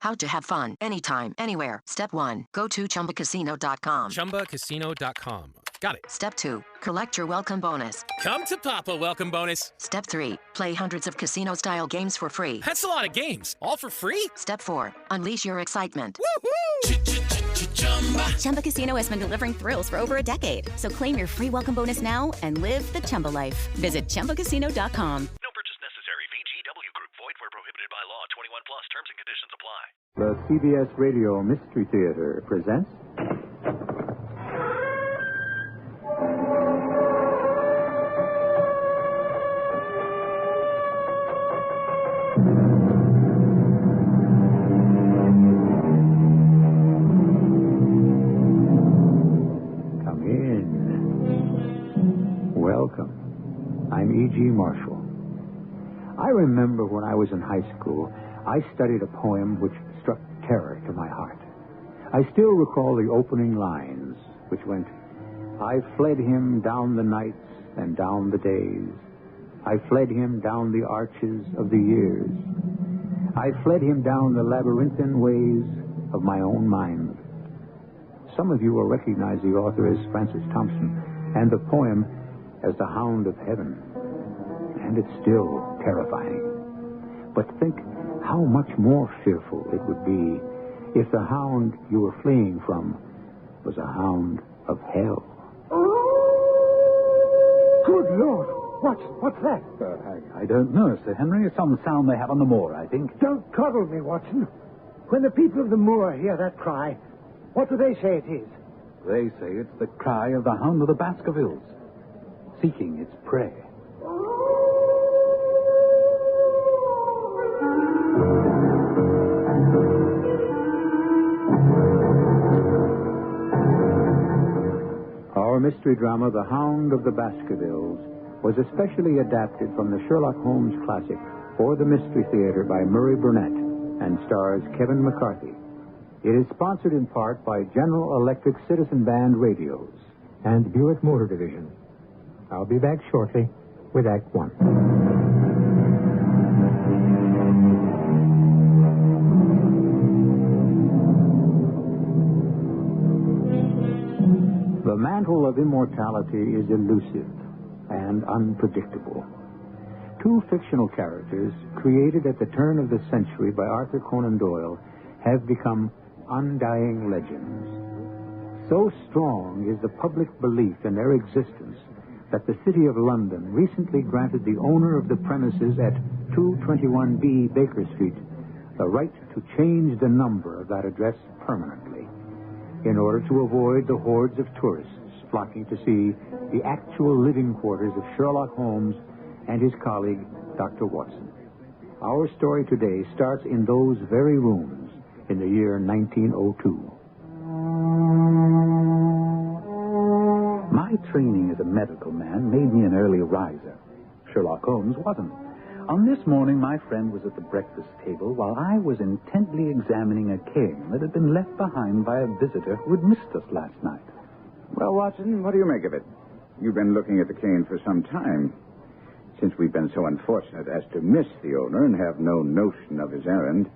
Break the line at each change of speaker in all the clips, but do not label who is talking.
How to have fun anytime, anywhere. Step 1. Go to ChumbaCasino.com.
ChumbaCasino.com. Got it.
Step 2. Collect your welcome bonus.
Come to Papa welcome bonus.
Step 3. Play hundreds of casino-style games for free.
That's a lot of games. All for free?
Step 4. Unleash your excitement.
Woohoo!
Chumba Casino has been delivering thrills for over a decade. So claim your free welcome bonus now and live the Chumba life. Visit ChumbaCasino.com.
No purchase necessary. VGW Group. Void where prohibited by law. 21 plus. Terms and conditions apply.
The CBS Radio Mystery Theater presents... Come in. Welcome. I'm E.G. Marshall. I remember when I was in high school, I studied a poem which struck terror to my heart. I still recall the opening lines, which went, I fled him down the nights and down the days. I fled him down the arches of the years. I fled him down the labyrinthine ways of my own mind. Some of you will recognize the author as Francis Thompson and the poem as The Hound of Heaven. And it's still terrifying. But think how much more fearful it would be if the hound you were fleeing from was a hound of hell.
Good Lord! What's that?
I don't know, Sir Henry. Some sound they have on the moor, I think.
Don't coddle me, Watson. When the people of the moor hear that cry, what do they say it is?
They say it's the cry of the Hound of the Baskervilles, seeking its prey. Our mystery drama, The Hound of the Baskervilles, was especially adapted from the Sherlock Holmes classic for the Mystery Theater by Murray Burnett and stars Kevin McCarthy. It is sponsored in part by General Electric Citizen Band Radios and Buick Motor Division. I'll be back shortly with Act One. The mantle of immortality is elusive and unpredictable. Two fictional characters, created at the turn of the century by Arthur Conan Doyle, have become undying legends. So strong is the public belief in their existence that the City of London recently granted the owner of the premises at 221B Baker Street the right to change the number of that address permanently, in order to avoid the hordes of tourists flocking to see the actual living quarters of Sherlock Holmes and his colleague, Dr. Watson. Our story today starts in those very rooms in the year 1902. My training as a medical man made me an early riser. Sherlock Holmes wasn't. On this morning, my friend was at the breakfast table while I was intently examining a cane that had been left behind by a visitor who had missed us last night.
Well, Watson, what do you make of it? You've been looking at the cane for some time. Since we've been so unfortunate as to miss the owner and have no notion of his errand,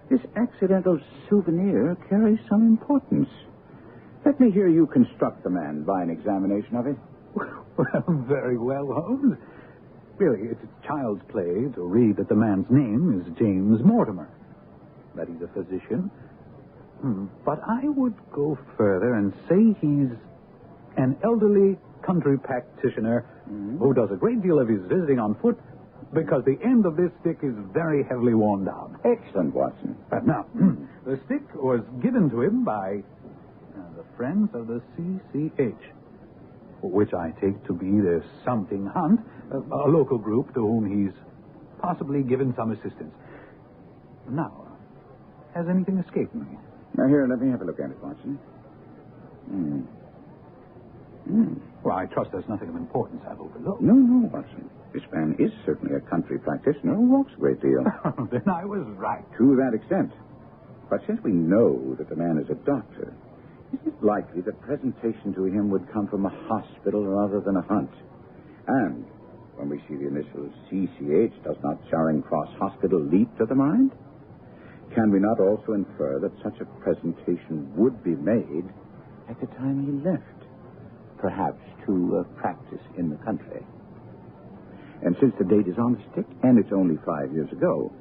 this accidental souvenir carries some importance. Let me hear you construct the man by an examination of it.
Well, very well, Holmes. Really, it's child's play to read that the man's name is James Mortimer, that he's a physician. But I would go further and say he's an elderly country practitioner who does a great deal of his visiting on foot because the end of this stick is very heavily worn down.
Excellent, Watson.
Now, the stick was given to him by the Friends of the CCH, which I take to be the Something Hunt, a local group to whom he's possibly given some assistance. Now, has anything escaped me?
Now, here, let me have a look at it, Watson.
Well, I trust there's nothing of importance I've overlooked.
No, Watson. This man is certainly a country practitioner who walks a great deal.
Then I was right.
To that extent. But since we know that the man is a doctor, is it likely that presentation to him would come from a hospital rather than a hunt? And when we see the initials CCH, does not Charing Cross Hospital leap to the mind? can we not also infer that such a presentation would be made at the time he left? Perhaps to practice in the country. And since the date is on the stick, and it's only 5 years ago,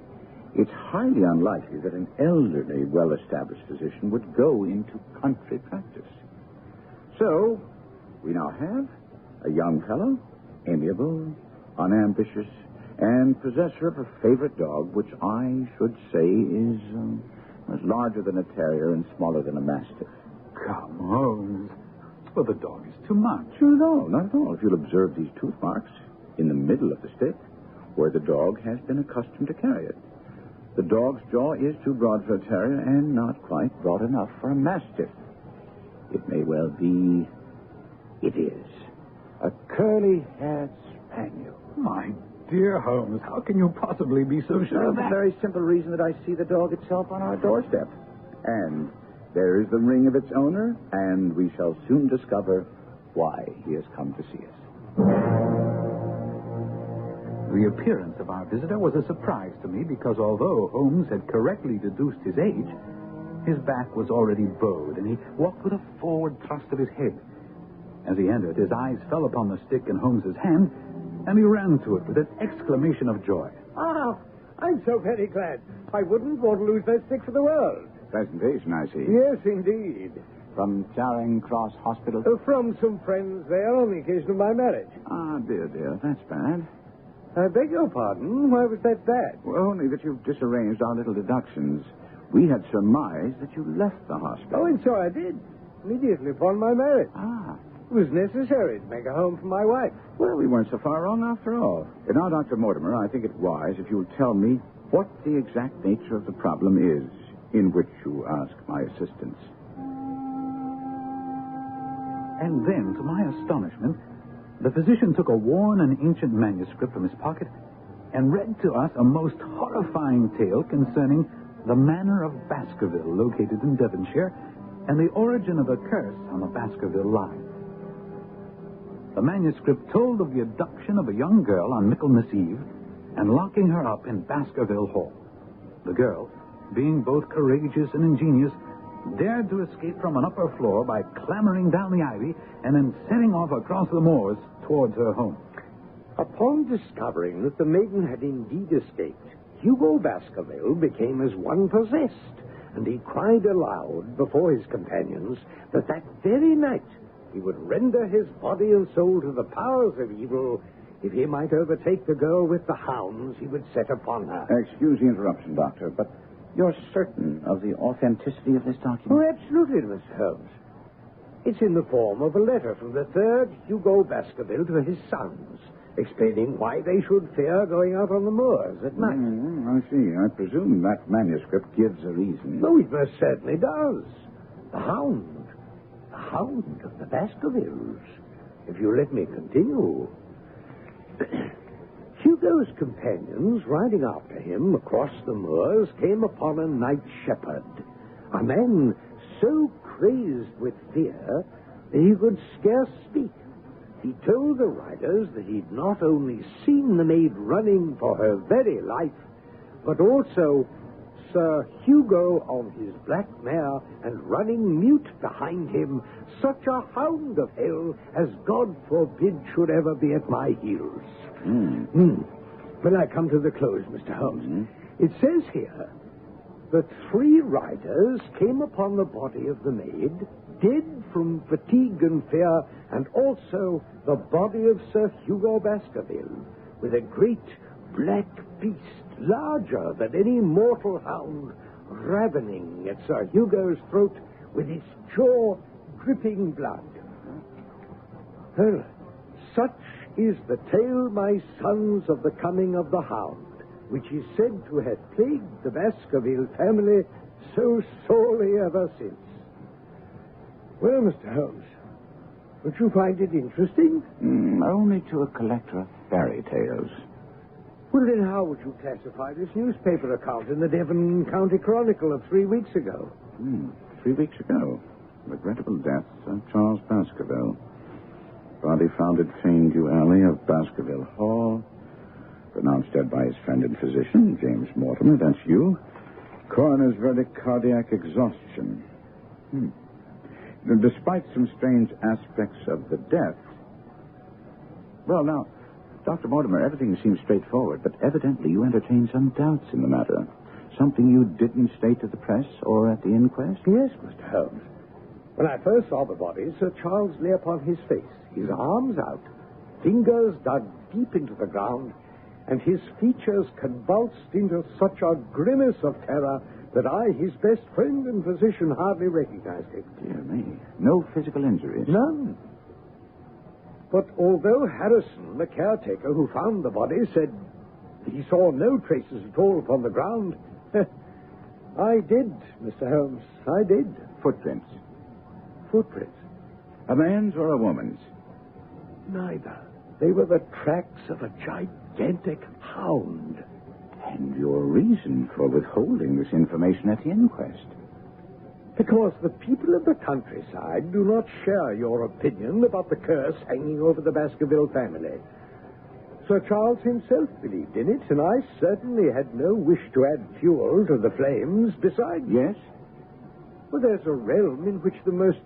it's highly unlikely that an elderly, well-established physician would go into country practice. So, we now have a young fellow, amiable, unambitious, and possessor of a favorite dog, which I should say is larger than a terrier and smaller than a mastiff.
Come, Holmes. Well, the dog is too much.
No, not at all. If you'll observe these tooth marks in the middle of the stick, where the dog has been accustomed to carry it. The dog's jaw is too broad for a terrier and not quite broad enough for a mastiff. It may well be... It is a curly-haired spaniel.
My dear Holmes, how can you possibly be so sure of
For the
that?
very simple reason that I see the dog itself on our doorstep. And there is the ring of its owner, and we shall soon discover why he has come to see us.
The appearance of our visitor was a surprise to me because although Holmes had correctly deduced his age, his back was already bowed, and he walked with a forward thrust of his head. As he entered, his eyes fell upon the stick in Holmes's hand, and he ran to it with an exclamation of joy.
Ah, I'm so very glad. I wouldn't want to lose that stick for the world.
Presentation, I see.
Yes, indeed.
From Charing Cross Hospital?
From some friends there on the occasion of my marriage.
Ah, dear, that's bad.
I beg your pardon. Why was that bad?
Well, only that you've disarranged our little deductions. We had surmised that you left the hospital.
Oh, and so I did. Immediately upon my marriage.
Ah.
It was necessary to make a home for my wife.
Well, we weren't so far wrong after all. And now, Dr. Mortimer, I think it wise if you'll tell me what the exact nature of the problem is in which you ask my assistance.
And then, to my astonishment, the physician took a worn and ancient manuscript from his pocket and read to us a most horrifying tale concerning the Manor of Baskerville, located in Devonshire, and the origin of a curse on the Baskerville line. The manuscript told of the abduction of a young girl on Michaelmas Eve and locking her up in Baskerville Hall. The girl, being both courageous and ingenious, dared to escape from an upper floor by clambering down the ivy and then setting off across the moors towards her home.
Upon discovering that the maiden had indeed escaped, Hugo Baskerville became as one possessed, and he cried aloud before his companions that very night he would render his body and soul to the powers of evil if he might overtake the girl with the hounds he would set upon her.
Excuse the interruption, Doctor, but you're certain of the authenticity of this document?
Oh, absolutely, Mr. Holmes. It's in the form of a letter from the third Hugo Baskerville to his sons, explaining why they should fear going out on the moors at night.
I see. I presume that manuscript gives a reason.
Oh, it most certainly does. The Hound of the Baskervilles. If you let me continue. Hugo's companions, riding after him across the moors, came upon a night shepherd, a man so crazed with fear that he could scarce speak. He told the riders that he'd not only seen the maid running for her very life, but also Sir Hugo on his black mare and running mute behind him, such a hound of hell as God forbid should ever be at my heels. When I come to the close, Mr. Holmes, it says here that 3 riders came upon the body of the maid, dead from fatigue and fear, and also the body of Sir Hugo Baskerville, with a great black beast, larger than any mortal hound, ravening at Sir Hugo's throat with its jaw dripping blood. Well, such is the tale, my sons, of the coming of the hound, which is said to have plagued the Baskerville family so sorely ever since. Well, Mr. Holmes, would you find it interesting?
Only to a collector of fairy tales.
Well, then how would you classify this newspaper account in the Devon County Chronicle of 3 weeks ago?
3 weeks ago. Regrettable death, Sir Charles Baskerville. Body found at Fanedew Alley of Baskerville Hall. Pronounced dead by his friend and physician, James Mortimer. That's you. Coroner's verdict, cardiac exhaustion. Despite some strange aspects of the death... Well, now, Dr. Mortimer, everything seems straightforward, but evidently you entertain some doubts in the matter. Something you didn't state to the press or at the inquest?
Yes, Mr. Holmes. When I first saw the body, Sir Charles lay upon his face, his arms out, fingers dug deep into the ground, and his features convulsed into such a grimace of terror that I, his best friend and physician, hardly recognized him.
Dear me. No physical injuries?
None. But although Harrison, the caretaker who found the body, said he saw no traces at all upon the ground, I did, Mr. Holmes, I did.
Footprints?
Footprints?
A man's or a woman's?
Neither. They were the tracks of a gigantic hound.
And your reason for withholding this information at the inquest?
Because the people of the countryside do not share your opinion about the curse hanging over the Baskerville family. Sir Charles himself believed in it, and I certainly had no wish to add fuel to the flames. Besides...
Yes?
Well, there's a realm in which the most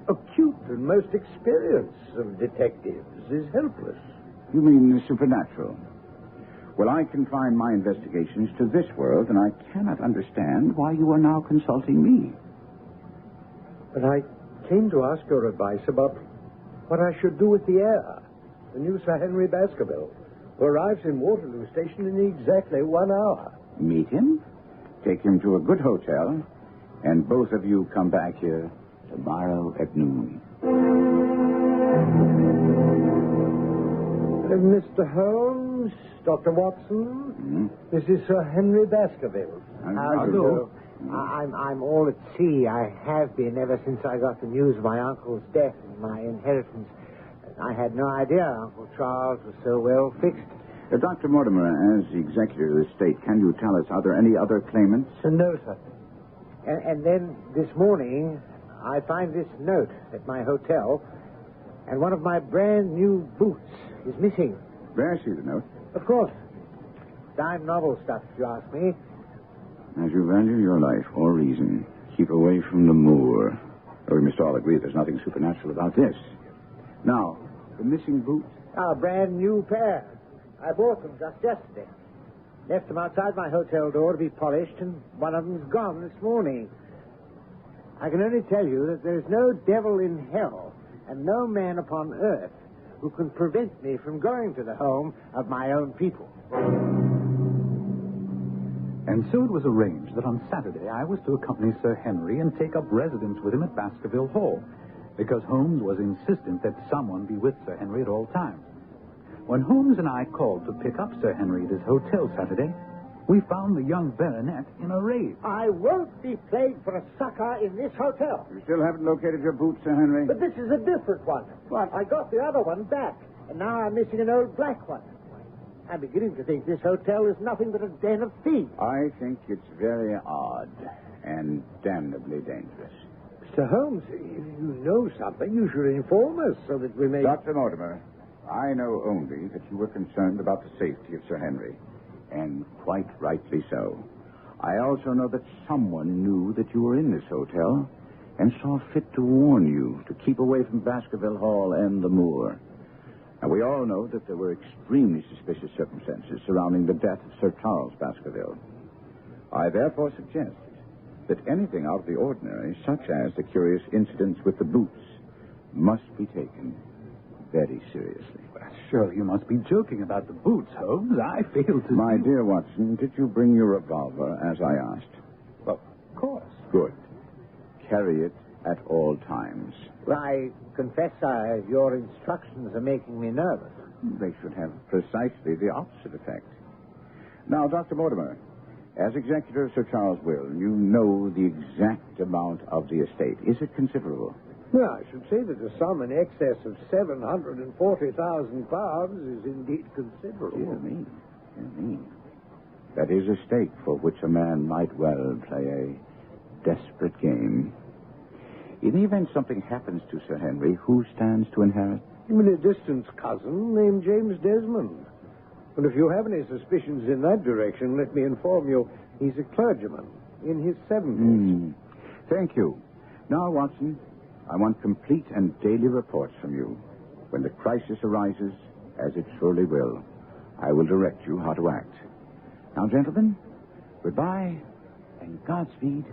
acute and most experienced of detectives is helpless.
You mean the supernatural? Well, I confine my investigations to this world, and I cannot understand why you are now consulting me.
But I came to ask your advice about what I should do with the heir, the new Sir Henry Baskerville, who arrives in Waterloo Station in exactly 1 hour.
Meet him, take him to a good hotel, and both of you come back here tomorrow at noon.
Mr. Holmes, Dr. Watson, this is Sir Henry Baskerville.
How do you do? I'm all at sea. I have been ever since I got the news of my uncle's death and my inheritance. I had no idea Uncle Charles was so well fixed.
Dr. Mortimer, as the executor of the estate, can you tell us, are there any other claimants?
No, sir. And then this morning, I find this note at my hotel, and one of my brand new boots is missing.
May I see the note?
Of course. Dime novel stuff, if you ask me.
As you value your life or reason, keep away from the moor. We must all agree there's nothing supernatural about this. Now, the missing boots?
A brand new pair. I bought them just yesterday. Left them outside my hotel door to be polished, and one of them's gone this morning. I can only tell you that there's no devil in hell and no man upon earth who can prevent me from going to the home of my own people.
And so it was arranged that on Saturday I was to accompany Sir Henry and take up residence with him at Baskerville Hall, because Holmes was insistent that someone be with Sir Henry at all times. When Holmes and I called to pick up Sir Henry at his hotel Saturday, we found the young baronet in a rage.
I won't be played for a sucker in this hotel.
You still haven't located your boots, Sir Henry?
But this is a different one.
What?
I got the other one back, and now I'm missing an old black one. I'm beginning to think this hotel is nothing but a den of thieves.
I think it's very odd and damnably dangerous.
Mr. Holmes, if you know something, you should inform us so that we may...
Dr. Mortimer, I know only that you were concerned about the safety of Sir Henry, and quite rightly so. I also know that someone knew that you were in this hotel and saw fit to warn you to keep away from Baskerville Hall and the moor. Now, we all know that there were extremely suspicious circumstances surrounding the death of Sir Charles Baskerville. I therefore suggest that anything out of the ordinary, such as the curious incidents with the boots, must be taken very seriously.
Well, surely you must be joking about the boots, Holmes. I fail to...
My dear Watson, did you bring your revolver, as I asked?
Well, of course.
Good. Carry it at all times.
Well, I confess, your instructions are making me nervous.
They should have precisely the opposite effect. Now, Dr. Mortimer, as executor of Sir Charles' will, you know the exact amount of the estate. Is it considerable?
Well, I should say that a sum in excess of £740,000 is indeed considerable.
Dear me. Dear me. That is a stake for which a man might well play a desperate game. In the event something happens to Sir Henry, who stands to inherit?
I mean, a distant cousin named James Desmond. And if you have any suspicions in that direction, let me inform you, he's a clergyman. in his 70s.
Thank you. Now, Watson, I want complete and daily reports from you. When the crisis arises, as it surely will, I will direct you how to act. Now, gentlemen, goodbye and Godspeed.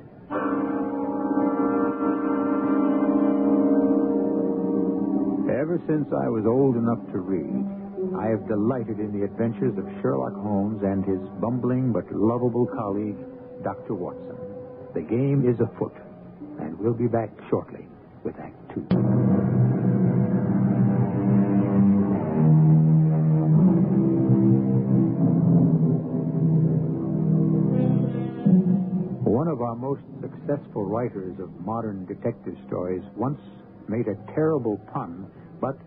Ever since I was old enough to read, I have delighted in the adventures of Sherlock Holmes and his bumbling but lovable colleague, Dr. Watson. The game is afoot, and we'll be back shortly with Act Two. One of our most successful writers of modern detective stories once made a terrible pun, but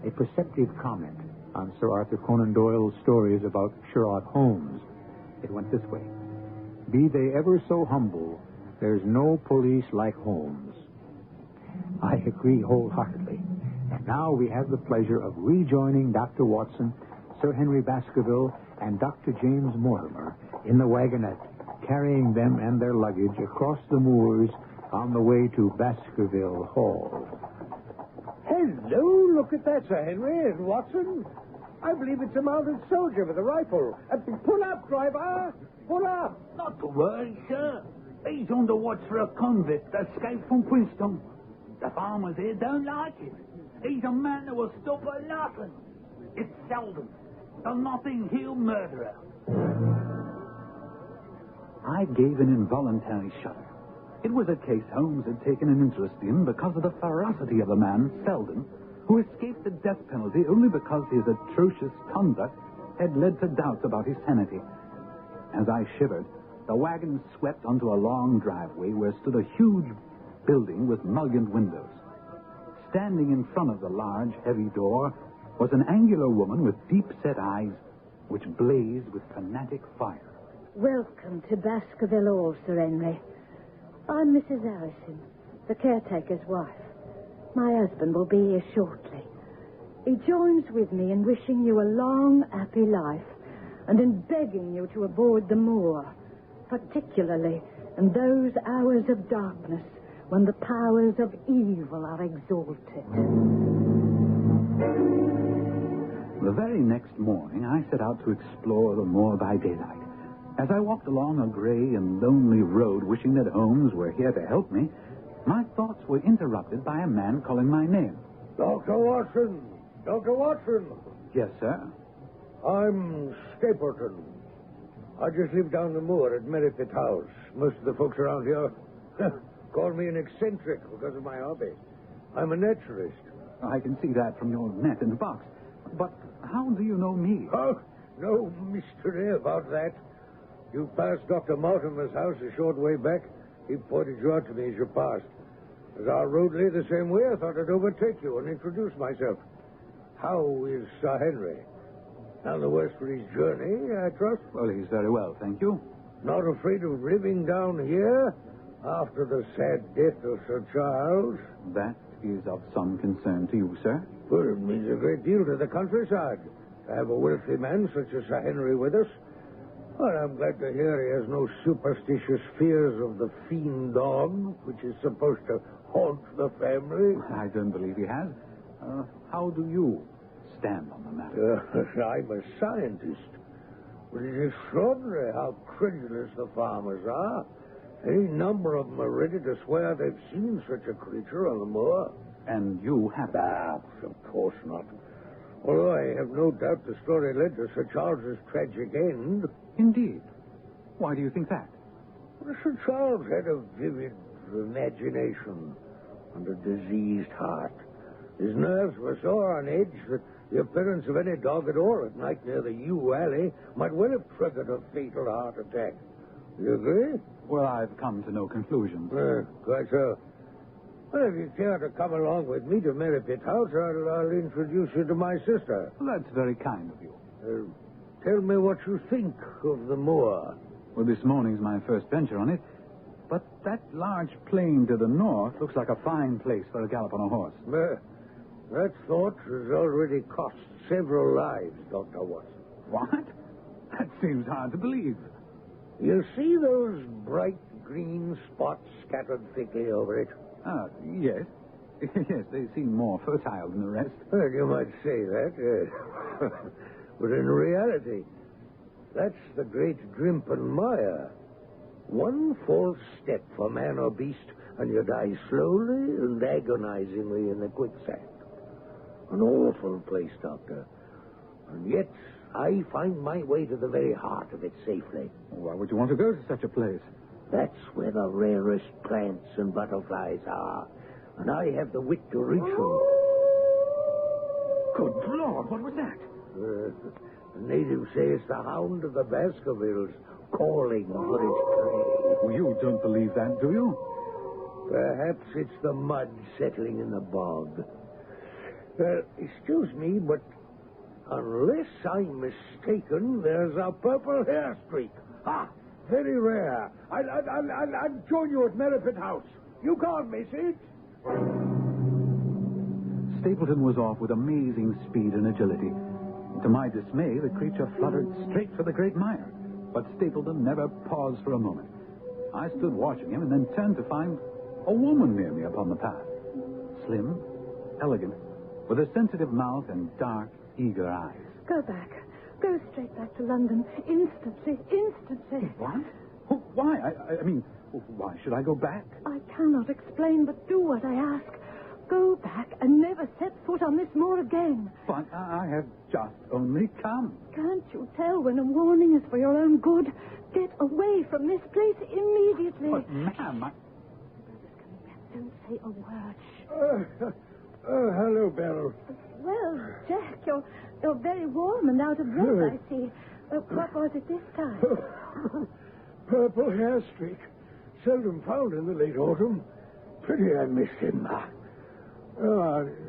a perceptive comment on Sir Arthur Conan Doyle's stories about Sherlock Holmes. It went this way: be they ever so humble, there's no police like Holmes. I agree wholeheartedly. And now we have the pleasure of rejoining Dr. Watson, Sir Henry Baskerville, and Dr. James Mortimer in the wagonette, carrying them and their luggage across the moors on the way to Baskerville Hall.
Hello, look at that, Sir Henry and Watson. I believe it's a mounted soldier with a rifle. Pull up, driver. Pull up.
Not to worry, sir. He's on the watch for a convict that escaped from Princeton. The farmers here don't like it. He's a man that will stop at nothing. It's Selden, the Notting Hill murderer. I gave an involuntary shudder. It was a case Holmes had taken an interest in because of the ferocity of the man, Selden, who escaped the death penalty only because his atrocious conduct had led to doubts about his sanity. As I shivered, the wagon swept onto a long driveway where stood a huge building with mullioned windows. Standing in front of the large, heavy door was an angular woman with deep-set eyes which blazed with fanatic fire.
Welcome to Baskerville Hall, Sir Henry. I'm Mrs. Harrison, the caretaker's wife. My husband will be here shortly. He joins with me in wishing you a long, happy life and in begging you to avoid the moor, particularly in those hours of darkness when the powers of evil are exalted.
The very next morning, I set out to explore the moor by daylight. As I walked along a gray and lonely road, wishing that Holmes were here to help me, my thoughts were interrupted by a man calling my name.
Dr. Watson! Dr. Watson!
Yes, sir?
I'm Stapleton. I just live down the moor at Merripit House. Most of the folks around here call me an eccentric because of my hobby. I'm a naturalist.
I can see that from your net in the box. But how do you know me?
Oh, no mystery about that. You passed Dr. Mortimer's house a short way back. He pointed you out to me as you passed. As our road lay the same way, I thought I'd overtake you and introduce myself. How is Sir Henry? None the worse for his journey, I trust?
Well, he's very well, thank you.
Not afraid of living down here after the sad death of Sir Charles?
That is of some concern to you, sir.
Well, it means a great deal to the countryside to have a wealthy man such as Sir Henry with us. Well, I'm glad to hear he has no superstitious fears of the fiend dog, which is supposed to haunt the family.
I don't believe he has. How do you stand on the matter?
I'm a scientist. But it's extraordinary how credulous the farmers are. Any number of them are ready to swear they've seen such a creature on the moor.
And you haven't?
Of course not. Although I have no doubt the story led to Sir Charles's tragic end.
Indeed. Why do you think that?
Well, Sir Charles had a vivid imagination and a diseased heart. His nerves were so on edge that the appearance of any dog at all at night near the yew alley might well have triggered a fatal heart attack. You agree?
Well, I've come to no conclusions.
Quite so. Well, if you care to come along with me to Merripit House, I'll introduce you to my sister.
Well, that's very kind of you.
Tell me what you think of the moor.
Well, this morning's my first venture on it. But that large plain to the north looks like a fine place for a gallop on a horse.
That thought has already cost several lives, Dr. Watson.
What? That seems hard to believe.
You see those bright green spots scattered thickly over it?
Ah, yes. Yes, they seem more fertile than the rest.
Well, you might say that, yes. But in reality, that's the great Drimpen Mire. One false step for man or beast, and you die slowly and agonizingly in the quicksand. An awful place, Doctor. And yet, I find my way to the very heart of it safely.
Why would you want to go to such a place?
That's where the rarest plants and butterflies are. And I have the wit to reach them.
Good Lord, what was that?
The natives say it's the Hound of the Baskervilles calling for its prey.
Well, you don't believe that, do you?
Perhaps it's the mud settling in the bog. Excuse me, but unless I'm mistaken, there's a purple hair streak. Ah, very rare. I'll join you at Merripit House. You called me, see?
Stapleton was off with amazing speed and agility. To my dismay, the creature fluttered straight for the great mire. But Stapleton never paused for a moment. I stood watching him and then turned to find a woman near me upon the path. Slim, elegant, with a sensitive mouth and dark, eager eyes.
Go back. Go straight back to London. Instantly. Instantly.
What? Why? I mean, why should I go back?
I cannot explain, but do what I ask. Go back and never set foot on this moor again.
But I have just only come.
Can't you tell when a warning is for your own good? Get away from this place immediately.
But, ma'am,
Don't say a word.
Hello, Beryl.
Well, Jack, you're very warm and out of breath, I see. What was it this time?
Purple hair streak. Seldom found in the late autumn. Pity I missed him.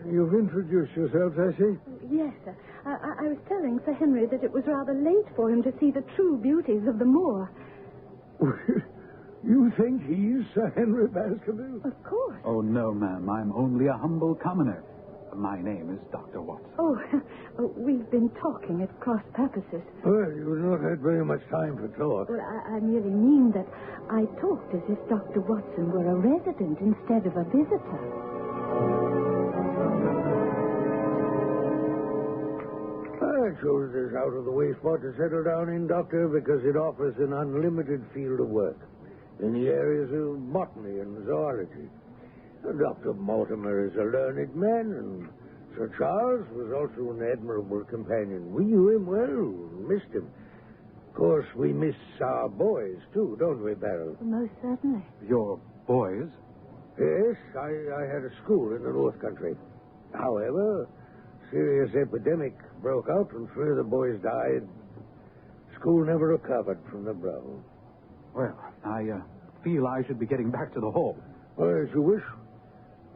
You've introduced yourselves, I see.
Yes, sir. I was telling Sir Henry that it was rather late for him to see the true beauties of the moor.
You think he's Sir Henry Baskerville?
Of course.
Oh, no, ma'am. I'm only a humble commoner. My name is Dr. Watson.
Oh, we've been talking at cross purposes.
Well, you've not had very much time for talk.
Well, I merely mean that I talked as if Dr. Watson were a resident instead of a visitor.
I chose this out-of-the-way spot to settle down in, Doctor, because it offers an unlimited field of work in the areas of botany and zoology. Dr. Mortimer is a learned man, and Sir Charles was also an admirable companion. We knew him well, missed him. Of course, we miss our boys, too, don't we, Beryl?
Most certainly.
Your boys?
Yes, I had a school in the North Country. However, serious epidemic broke out, and 3 of the boys died. School never recovered from the blow.
Well, I feel I should be getting back to the hall.
Well, as you wish.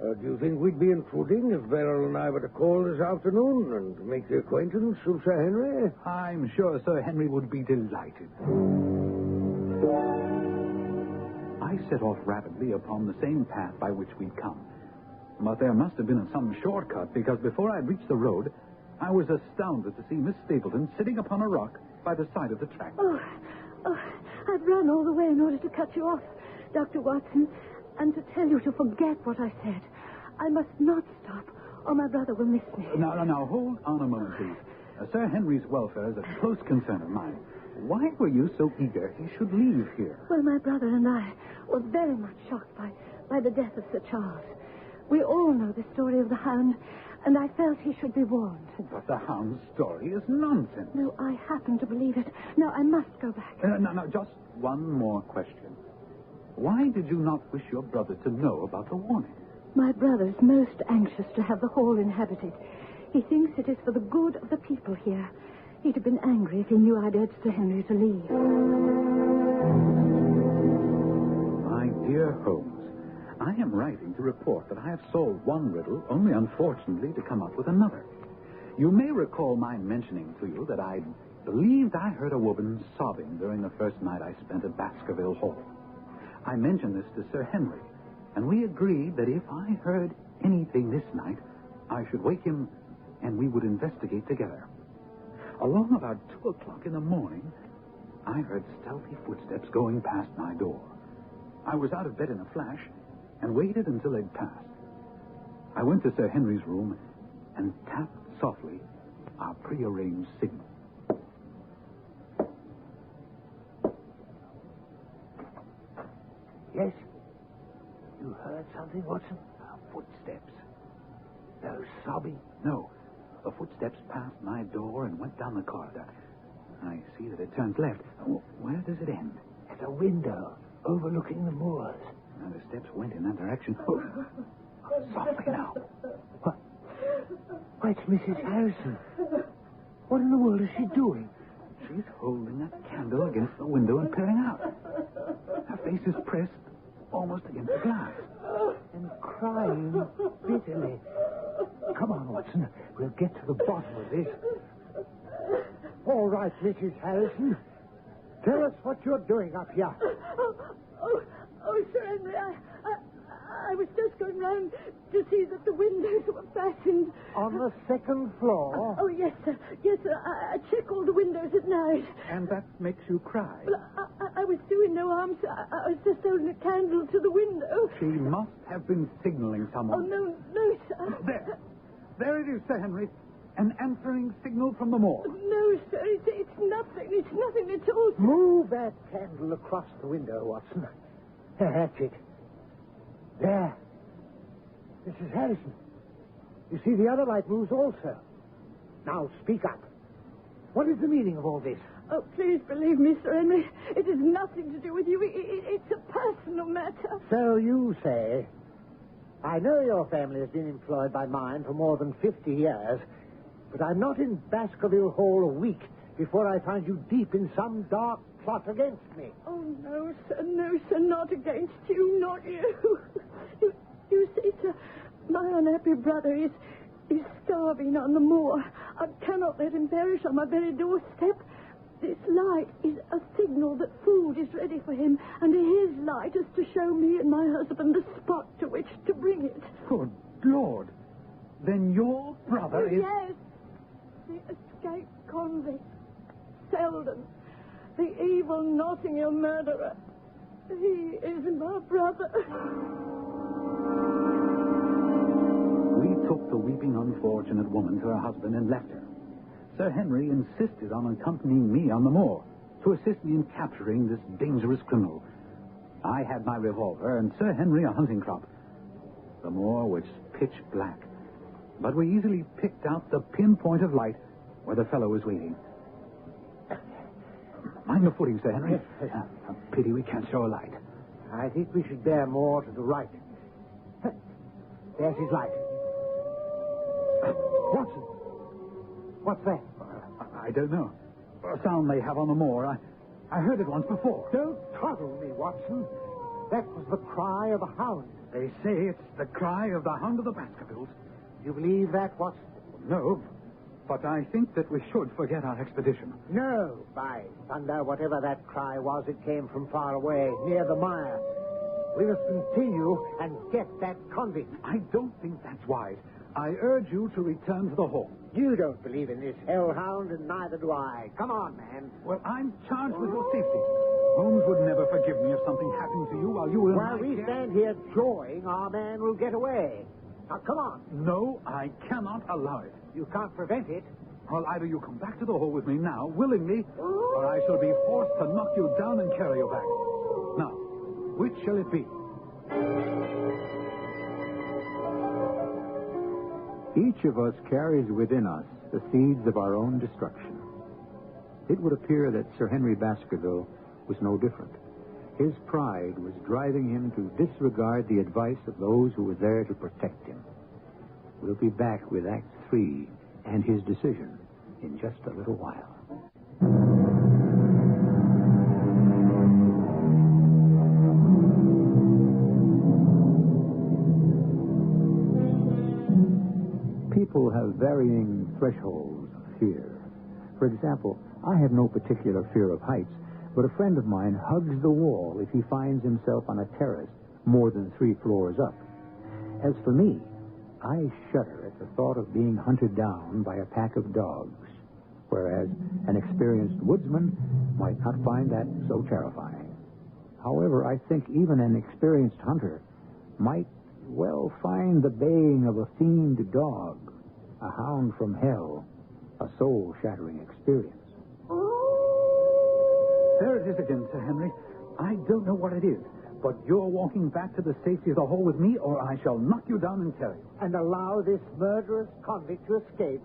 Do you think we'd be intruding if Beryl and I were to call this afternoon and make the acquaintance of Sir Henry?
I'm sure Sir Henry would be delighted. I set off rapidly upon the same path by which we'd come. But there must have been some shortcut, because before I'd reached the road, I was astounded to see Miss Stapleton sitting upon a rock by the side of the track.
Oh, I've run all the way in order to cut you off, Dr. Watson, and to tell you to forget what I said. I must not stop, or my brother will miss me.
Now, hold on a moment, please. Sir Henry's welfare is a close concern of mine. Why were you so eager he should leave here?
Well, my brother and I were very much shocked by the death of Sir Charles. We all know the story of the Hound, and I felt he should be warned.
But the Hound's story is nonsense.
No, I happen to believe it. Now, I must go back.
No, just one more question. Why did you not wish your brother to know about the warning?
My brother's most anxious to have the hall inhabited. He thinks it is for the good of the people here. He'd have been angry if he knew I'd urged Sir Henry to leave.
My dear Holmes, I am writing to report that I have solved one riddle, only unfortunately to come up with another. You may recall my mentioning to you that I believed I heard a woman sobbing during the first night I spent at Baskerville Hall. I mentioned this to Sir Henry, and we agreed that if I heard anything this night, I should wake him and we would investigate together. Along about 2:00 in the morning, I heard stealthy footsteps going past my door. I was out of bed in a flash and waited until they'd passed. I went to Sir Henry's room and tapped softly our prearranged signal.
Yes? You heard something, Watson?
Footsteps.
No sobbing?
No. The footsteps passed my door and went down the corridor. I see that it turns left. Where does it end?
At a window overlooking the moors.
Now, the steps went in that direction. Oh, softly now.
What? Why, it's Mrs. Harrison. What in the world is she doing?
She's holding a candle against the window and peering out. Her face is pressed almost against the glass.
And crying bitterly. Come on, Watson. We'll get to the bottom of this. All right, Mrs. Harrison. Tell us what you're doing up here.
Oh, Sir Henry, I was just going round to see that the windows were fastened.
On the second floor?
Oh, yes, sir. Yes, sir. I check all the windows at night.
And that makes you cry?
Well, I was doing no harm, sir. I was just holding a candle to the window.
She must have been signaling someone.
Oh, no, sir.
There. There it is, Sir Henry. An answering signal from the moor.
No, sir. It's nothing. It's nothing at all, sir.
Move that candle across the window, Watson. That's it. There. Mrs. Harrison. You see, the other light moves also. Now, speak up. What is the meaning of all this?
Oh, please believe me, Sir Henry. It has nothing to do with you. It's a personal matter.
So you say. I know your family has been employed by mine for more than 50 years, but I'm not in Baskerville Hall a week before I find you deep in some dark plot against me.
Oh, no, sir, not against you, not you. You see, sir, my unhappy brother is starving on the moor. I cannot let him perish on my very doorstep. This light is a signal that food is ready for him, and his light is to show me and my husband the spot to which to bring it.
Good Lord. Then your brother is...
Yes, the escaped convict, Selden, the evil Notting Hill murderer. He is my brother.
We took the weeping unfortunate woman to her husband and left her. Sir Henry insisted on accompanying me on the moor to assist me in capturing this dangerous criminal. I had my revolver and Sir Henry a hunting crop. The moor was pitch black, but we easily picked out the pinpoint of light where the fellow was waiting. Mind the footing, Sir Henry. A pity we can't show a light.
I think we should bear more to the right. There's his light. Watson. What's that?
I don't know. A sound they have on the moor. I heard it once before.
Don't trouble me, Watson. That was the cry of a hound.
They say it's the cry of the Hound of the Baskervilles.
You believe that, Watson?
No, but I think that we should forget our expedition.
No, by thunder, whatever that cry was, it came from far away, near the mire. We must continue and get that convict.
I don't think that's wise. I urge you to return to the hall.
You don't believe in this hellhound, and neither do I. Come on, man.
Well, I'm charged with your safety. Holmes would never forgive me if something happened to you while you were in
While we stand here jawing, our man will get away. Now, come on.
No, I cannot allow it.
You can't prevent it.
Well, either you come back to the hall with me now, willingly, or I shall be forced to knock you down and carry you back. Now, which shall it be?
Each of us carries within us the seeds of our own destruction. It would appear that Sir Henry Baskerville was no different. His pride was driving him to disregard the advice of those who were there to protect him. We'll be back with Act 3 and his decision in just a little while. People have varying thresholds of fear. For example, I have no particular fear of heights, but a friend of mine hugs the wall if he finds himself on a terrace more than 3 floors up. As for me, I shudder at the thought of being hunted down by a pack of dogs, whereas an experienced woodsman might not find that so terrifying. However, I think even an experienced hunter might well find the baying of a fiend dog, a hound from hell, a soul-shattering experience.
There it is again, Sir Henry. I don't know what it is, but you're walking back to the safety of the hall with me, or I shall knock you down and carry you.
And allow this murderous convict to escape.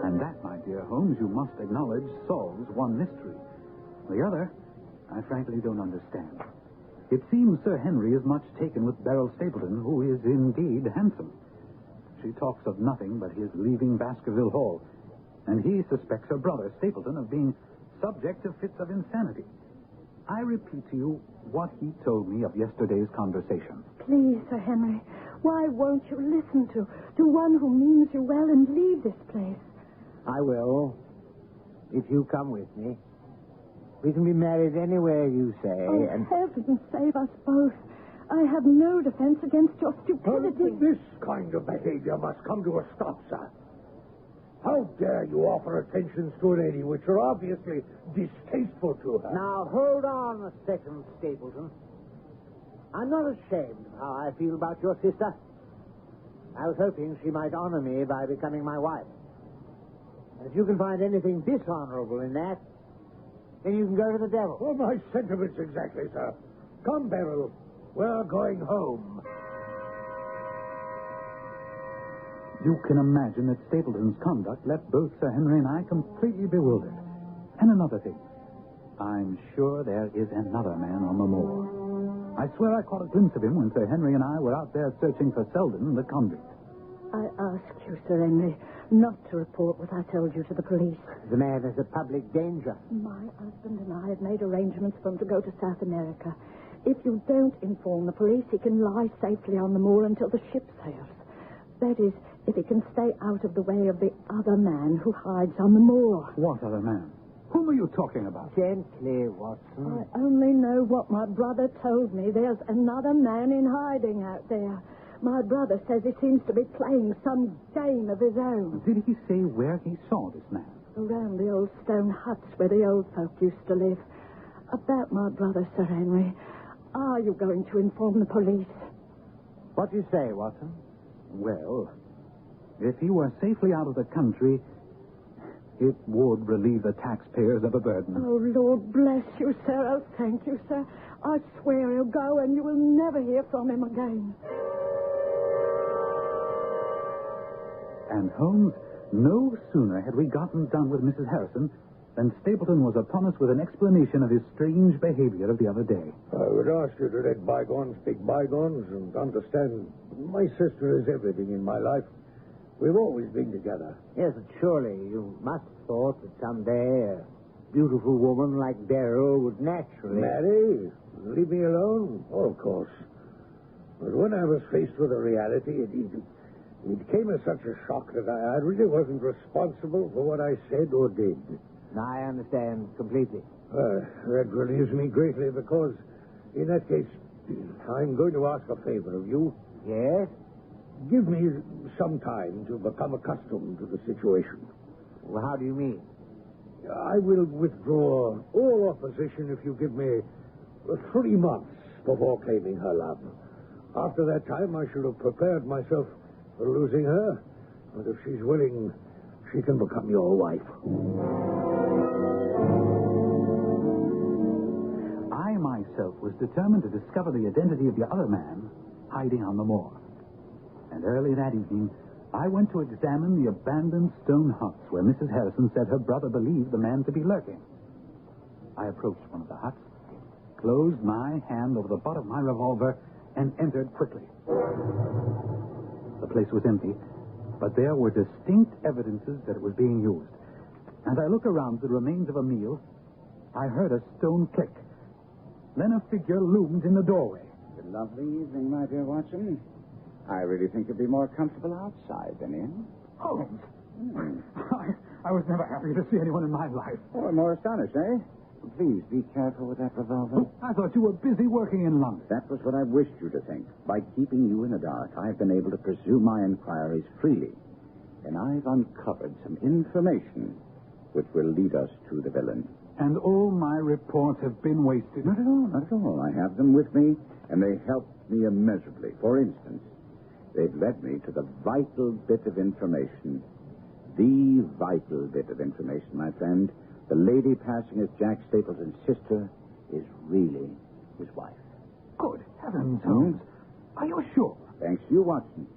And that, my dear Holmes, you must acknowledge, solves one mystery. The other, I frankly don't understand. It seems Sir Henry is much taken with Beryl Stapleton, who is indeed handsome. She talks of nothing but his leaving Baskerville Hall, and he suspects her brother, Stapleton, of being subject to fits of insanity. I repeat to you what he told me of yesterday's conversation.
Please, Sir Henry, why won't you listen to one who means you well and leave this place?
I will, if you come with me. We can be married anywhere you say.
Oh,
and
heaven save us both. I have no defense against your stupidity.
This kind of behavior must come to a stop, sir. How dare you offer attentions to a lady which are obviously distasteful to her? Now, hold on a second, Stapleton. I'm not ashamed of how I feel about your sister. I was hoping she might honor me by becoming my wife. And if you can find anything dishonorable in that, then you can go to the devil. Well, my sentiments exactly, sir. Come, Beryl. We're going home.
You can imagine that Stapleton's conduct left both Sir Henry and I completely bewildered. And another thing. I'm sure there is another man on the moor. I swear I caught a glimpse of him when Sir Henry and I were out there searching for Selden, the convict.
I ask you, Sir Henry, not to report what I told you to the police.
The man is a public danger.
My husband and I have made arrangements for him to go to South America. If you don't inform the police, he can lie safely on the moor until the ship sails. That is, if he can stay out of the way of the other man who hides on the moor.
What other man? Whom are you talking about?
Gently, Watson.
I only know what my brother told me. There's another man in hiding out there. My brother says he seems to be playing some game of his own.
Did he say where he saw this man?
Around the old stone huts where the old folk used to live. About my brother, Sir Henry. Are you going to inform the police?
What do you say, Watson?
Well, if he were safely out of the country, it would relieve the taxpayers of a burden.
Oh, Lord bless you, sir. Oh, thank you, sir. I swear he'll go and you will never hear from him again.
And Holmes, no sooner had we gotten done with Mrs. Harrison than Stapleton was upon us with an explanation of his strange behavior of the other day.
I would ask you to let bygones be bygones and understand my sister is everything in my life. We've always been together. Yes, but surely you must have thought that someday a beautiful woman like Beryl would naturally... Marry? Leave me alone? Oh, of course. But when I was faced with a reality, it came as such a shock that I really wasn't responsible for what I said or did. I understand completely. That relieves me greatly because, in that case, I'm going to ask a favor of you. Yes? Give me some time to become accustomed to the situation. Well, how do you mean? I will withdraw all opposition if you give me 3 months before claiming her love. After that time, I should have prepared myself for losing her. But if she's willing, she can become your wife.
I myself was determined to discover the identity of the other man hiding on the moor. And early that evening, I went to examine the abandoned stone huts where Mrs. Harrison said her brother believed the man to be lurking. I approached one of the huts, closed my hand over the butt of my revolver, and entered quickly. The place was empty, but there were distinct evidences that it was being used. As I looked around the remains of a meal, I heard a stone click. Then a figure loomed in the doorway.
It's a lovely evening, my dear Watson. I really think you'll be more comfortable outside than in.
Holmes! I was never happier to see anyone in my life.
Oh, more astonished, eh? Please, be careful with that revolver.
I thought you were busy working in London.
That was what I wished you to think. By keeping you in the dark, I've been able to pursue my inquiries freely. And I've uncovered some information which will lead us to the villain.
And all my reports have been wasted.
Not at all, not at all. I have them with me, and they helped me immeasurably. For instance, they've led me to the vital bit of information. The vital bit of information, my friend. The lady passing as Jack Stapleton's sister is really his wife.
Good heavens, Holmes. Are you sure?
Thanks to you, Watson.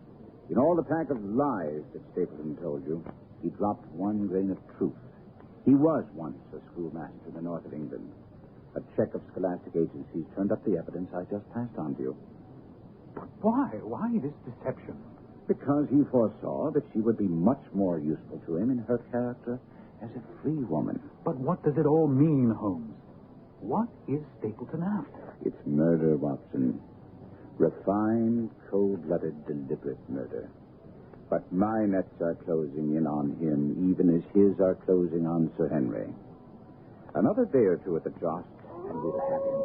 In all the pack of lies that Stapleton told you, he dropped one grain of truth. He was once a schoolmaster in the north of England. A check of scholastic agencies turned up the evidence I just passed on to you.
But why? Why this deception?
Because he foresaw that she would be much more useful to him in her character as a free woman.
But what does it all mean, Holmes? What is Stapleton after?
It's murder, Watson. Refined, cold-blooded, deliberate murder. But my nets are closing in on him, even as his are closing on Sir Henry. Another day or two at the joust, and we'll have him.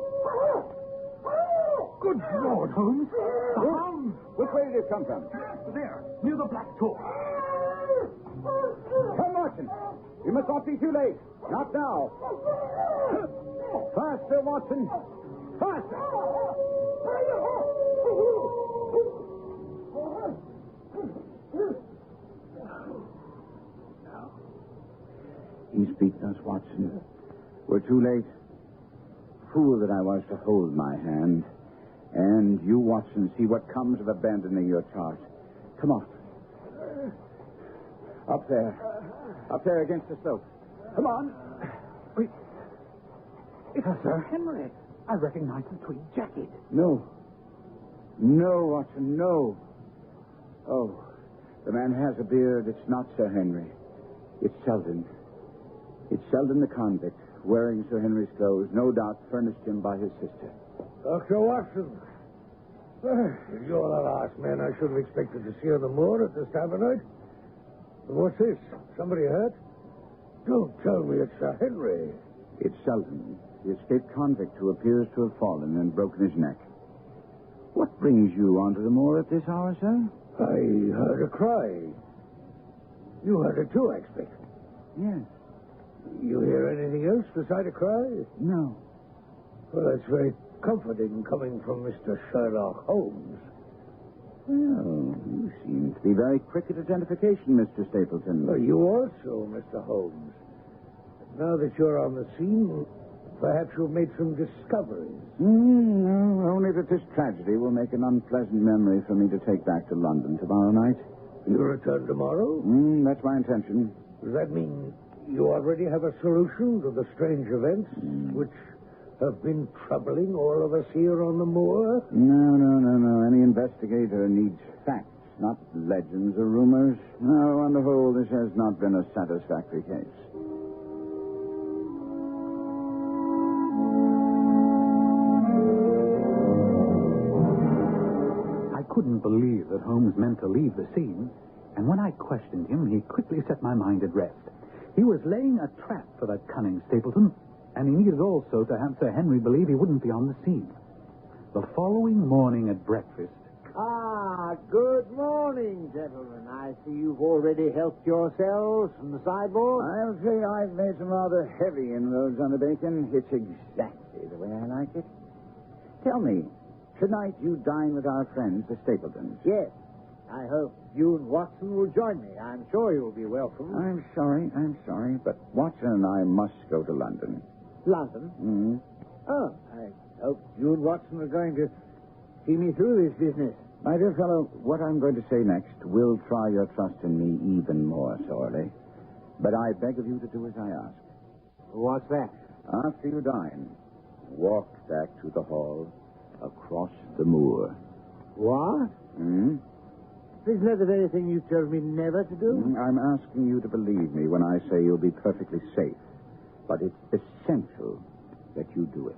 Good Lord, Holmes. The hound!
Which way did it come from?
There, near the black door.
Come, Watson. You must not be too late. Not now. Faster, Watson. Faster. He's beaten us, Watson. We're too late. Fool that I was to hold my hand. And you, Watson, see what comes of abandoning your charge. Come on. Up there. Up there against the slope. Come on.
Wait. It's Sir Henry. I recognize the tweed jacket.
No. No, Watson, no. Oh, the man has a beard. It's not Sir Henry. It's Selden. It's Selden the convict, wearing Sir Henry's clothes, no doubt furnished him by his sister.
Dr. Watson. If you're the last man I should have expected to see on the moor at this time of night. What's this? Somebody hurt? Don't tell me it's Sir Henry.
It's Selden, the escaped convict who appears to have fallen and broken his neck. What brings you onto the moor at this hour, sir?
I heard a cry. You heard it too, I expect.
Yes.
You hear anything else beside a cry?
No.
Well, that's very comforting coming from Mr. Sherlock Holmes.
Well, you seem to be very quick at identification, Mr. Stapleton.
Well, you also, Mr. Holmes. Now that you're on the scene, perhaps you've made some discoveries.
No, only that this tragedy will make an unpleasant memory for me to take back to London tomorrow night.
You return tomorrow?
That's my intention.
Does that mean you already have a solution to the strange events which have been troubling all of us here on the moor?
No. Any investigator needs facts, not legends or rumors. No, on the whole, this has not been a satisfactory case.
I couldn't believe that Holmes meant to leave the scene, and when I questioned him, he quickly set my mind at rest. He was laying a trap for that cunning Stapleton, and he needed also to have Sir Henry believe he wouldn't be on the scene. The following morning at breakfast...
Good morning, gentlemen. I see you've already helped yourselves from the sideboard.
I'm afraid I've made some rather heavy inroads on the bacon. It's exactly the way I like it. Tell me, tonight you dine with our friends, the Stapletons.
Yes. I hope you and Watson will join me. I'm sure you'll be welcome.
I'm sorry, but Watson and I must go to London.
London?
Mm-hmm.
Oh, I hope you and Watson are going to see me through this business.
My dear fellow, what I'm going to say next will try your trust in me even more sorely. But I beg of you to do as I ask.
What's that?
After you dine, walk back to the hall across the moor.
What?
Hmm?
Isn't that the very thing you told me never to do?
I'm asking you to believe me when I say you'll be perfectly safe. But it's essential that you do it.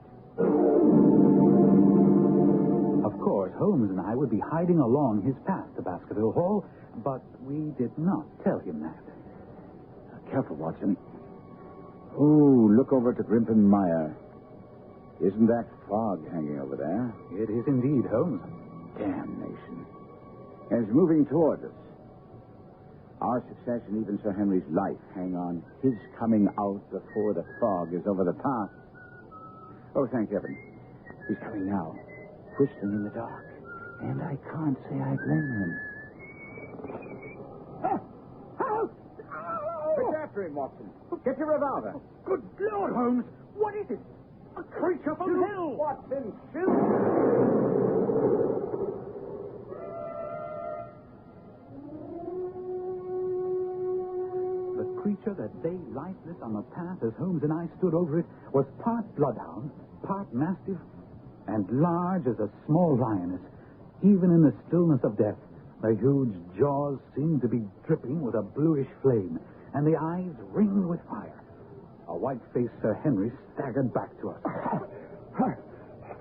Of course, Holmes and I would be hiding along his path to Baskerville Hall, but we did not tell him that.
Careful, Watson. Oh, look over to Grimpen Mire. Isn't that fog hanging over there?
It is indeed, Holmes.
Damnation. And it's moving toward us. Our success and even Sir Henry's life hang on his coming out before the fog is over the path. Oh, thank heaven. He's coming now, whistling in the dark. And I can't say I blame him. Get after him, Watson. Get your revolver.
Good Lord, Holmes! What is it? A creature from hell!
Watson, shoot!
The creature that lay lifeless on the path as Holmes and I stood over it was part bloodhound, part mastiff, and large as a small lioness. Even in the stillness of death, the huge jaws seemed to be dripping with a bluish flame, and the eyes ringed with fire. A white-faced Sir Henry staggered back to us.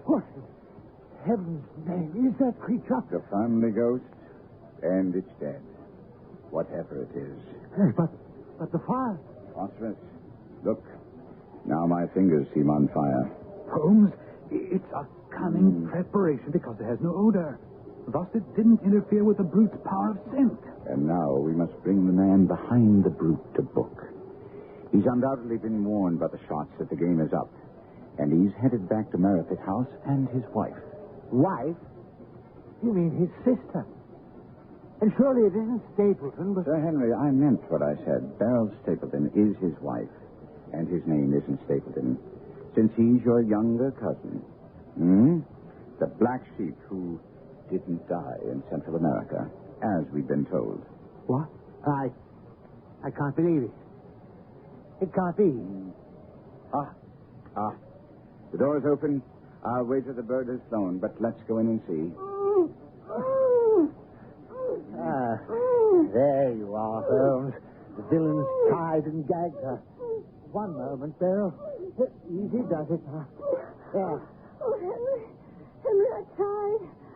What in heaven's name is that creature?
The family ghost, and it's dead. Whatever it is.
But the fire.
Phosphorus. Look. Now my fingers seem on fire.
Holmes, it's a cunning preparation because it has no odor. Thus it didn't interfere with the brute's power of scent.
And now we must bring the man behind the brute to book. He's undoubtedly been warned by the shots that the game is up. And he's headed back to Merripit House and his wife.
Wife? You mean his sister? And surely it isn't Stapleton, but...
Sir Henry, I meant what I said. Beryl Stapleton is his wife. And his name isn't Stapleton. Since he's your younger cousin. The black sheep who didn't die in Central America, as we've been told.
What? I can't believe it. It can't be.
The door's open. I'll wait till the bird has flown, but let's go in and see.
There you are, Holmes. The villain's tied and gagged her. One moment, Beryl. Easy does it. There.
Oh, Henry,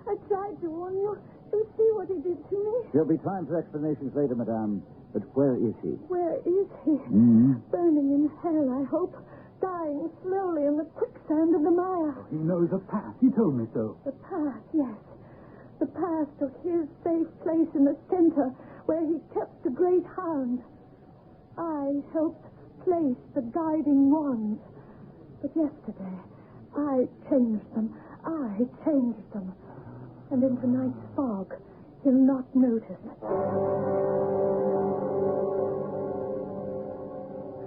I tried to warn you. You see what he did to me?
There'll be time for explanations later, madame. But where is he?
Where is he? Burning in hell, I hope. Dying slowly in the quicksand of the mire.
He knows a path. He told me so.
The path, yes. The path to his safe place in the center where he kept the great hound. I helped place the guiding wands. But yesterday, I changed them. And in tonight's fog, he'll not notice.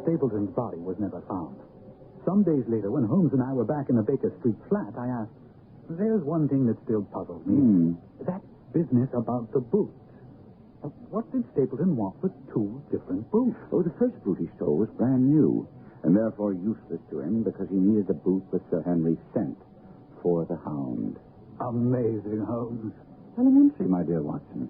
Stapleton's body was never found. Some days later, when Holmes and I were back in the Baker Street flat, I asked, there's one thing that still puzzles me. That business about the boots. What did Stapleton want with two different boots?
Oh, the first boot he stole was brand new, and therefore useless to him because he needed the boot with Sir Henry's scent for the hound.
Amazing, Holmes.
Elementary, my dear Watson.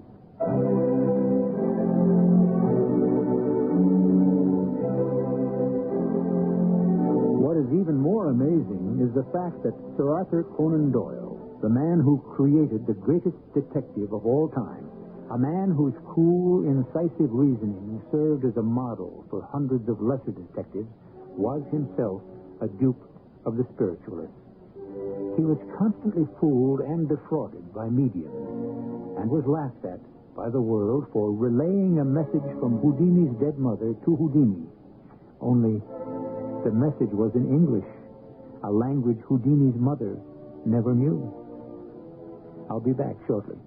What is even more amazing is the fact that Sir Arthur Conan Doyle, the man who created the greatest detective of all time, a man whose cool, incisive reasoning served as a model for hundreds of lesser detectives, was himself a dupe of the spiritualists. He was constantly fooled and defrauded by mediums, and was laughed at by the world for relaying a message from Houdini's dead mother to Houdini. Only the message was in English, a language Houdini's mother never knew. I'll be back shortly.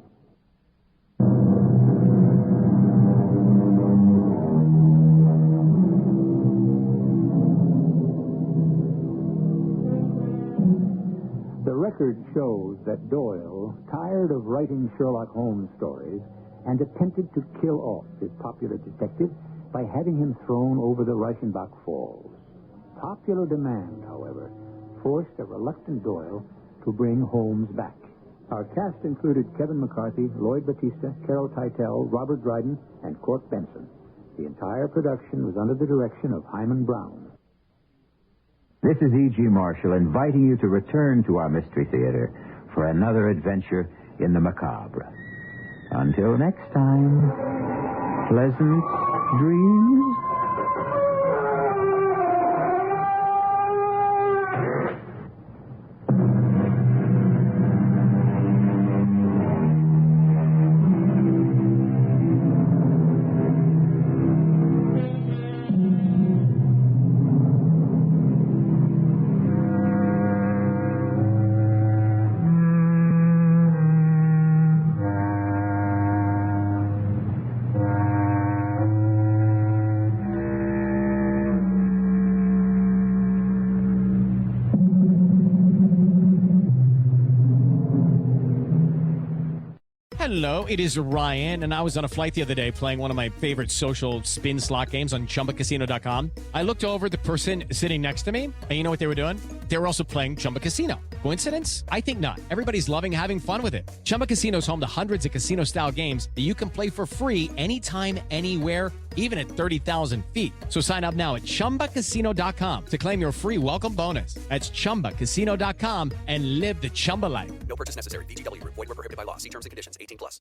The record shows that Doyle, tired of writing Sherlock Holmes stories, and attempted to kill off his popular detective by having him thrown over the Reichenbach Falls. Popular demand, however, forced a reluctant Doyle to bring Holmes back. Our cast included Kevin McCarthy, Lloyd Battista, Carol Teitel, Robert Dryden, and Court Benson. The entire production was under the direction of Hyman Brown.
This is E.G. Marshall inviting you to return to our Mystery Theater for another adventure in the macabre. Until next time, pleasant dreams.
Hello, it is Ryan, and I was on a flight the other day playing one of my favorite social spin slot games on ChumbaCasino.com. I looked over at the person sitting next to me, and you know what they were doing? They were also playing Chumba Casino. Coincidence? I think not. Everybody's loving having fun with it. Chumba Casino is home to hundreds of casino-style games that you can play for free anytime, anywhere, even at 30,000 feet. So sign up now at ChumbaCasino.com to claim your free welcome bonus. That's ChumbaCasino.com and live the Chumba life.
No purchase necessary. VGW Group. Void where prohibited by law. See terms and conditions. 18+.